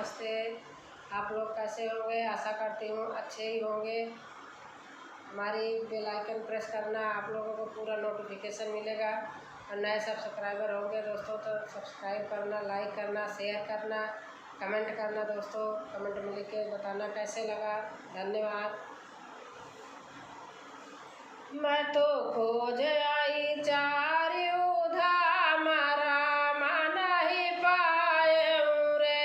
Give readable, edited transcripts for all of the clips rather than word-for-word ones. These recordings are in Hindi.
नमस्ते। आप लोग कैसे होंगे? आशा करती हूँ अच्छे ही होंगे। हमारी बेल आइकन प्रेस करना, आप लोगों को पूरा नोटिफिकेशन मिलेगा। और नए सब्सक्राइबर होंगे दोस्तों तो सब्सक्राइब करना, लाइक करना, शेयर करना, कमेंट करना दोस्तों। कमेंट में लिख के बताना कैसे लगा। धन्यवाद। मैं तो खोज आई चारियों धाम राम नहीं पायूं रे।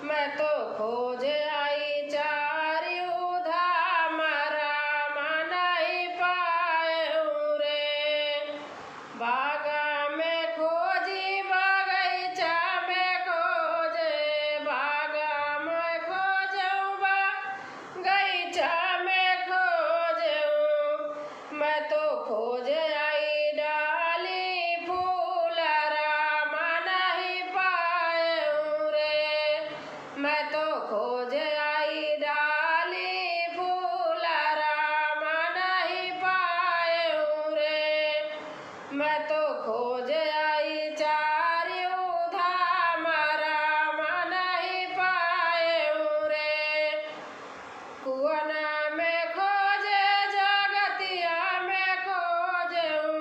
मैं तो खोज आई चारियों धाम राम नहीं पायूं रे। बागा में खोजी बगीचा में खोजे, बागा में खोजूं बगीचा में खोजूं। मैं तो खोज आई डाली फूल राम नहीं पायूं रे। मैं तो खोज आई डाली फूल राम नहीं पायूं रे। मैं तो खोज आई चारियों धाम राम नहीं पायूं रे। कुआना में खोजे जगतिया में खोजूं,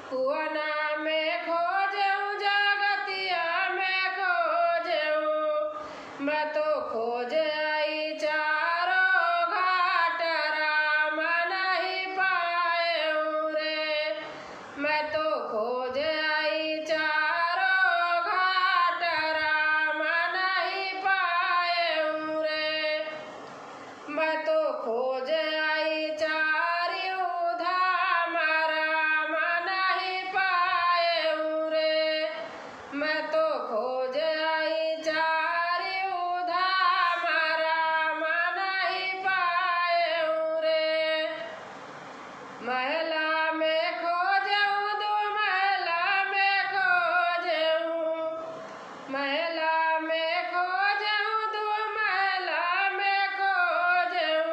कुआना में खोजूं जगतिया में खोजूं। मैं तो खोज आई चारों घाट राम नहीं पायूं रे। मैं तो खोज आई चारों घाट राम नहीं पायूं रे। मैं तो खोज आई चारियों धाम राम नहीं पायूं रे। मैं तो खोज आई चारियों धाम राम नहीं पायूं रे। महला में खोजूं दो महला में खोजूं, महला में खोजूं दो महला में खोजूं।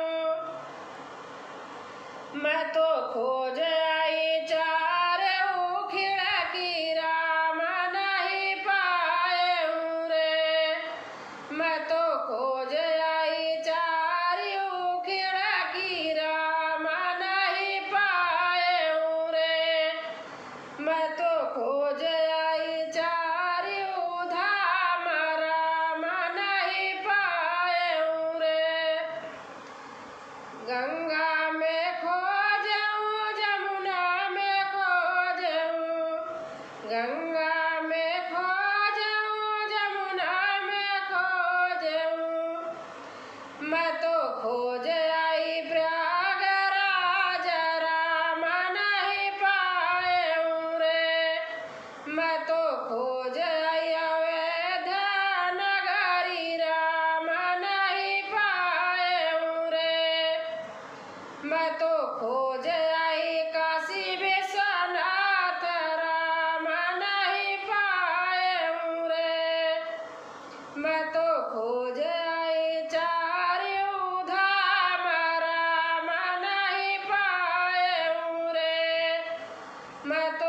मैं तो खोज आई चारों खिड़की राम नहीं पायूं रे। मैं तो खोज आई चारों खिड़की राम नहीं पायूं रे। मैं तो खोज आई चारियों धाम राम नहीं पायूं रे। गंगा में खोजूं जमुना में खोजूं, गंगा में खोजूं जमुना में खोजूं। मैं तो खोज आई प्रयागराज राम नहीं पायूं रे। मैं तो खोज आई अयोध्या नगरी राम नहीं पायूं रे। मैं तो खोज आई काशी विश्वनाथ राम नहीं पायूं रे। मैं तो खोज आई चारियों धाम राम नहीं पायूं रे। मैं तो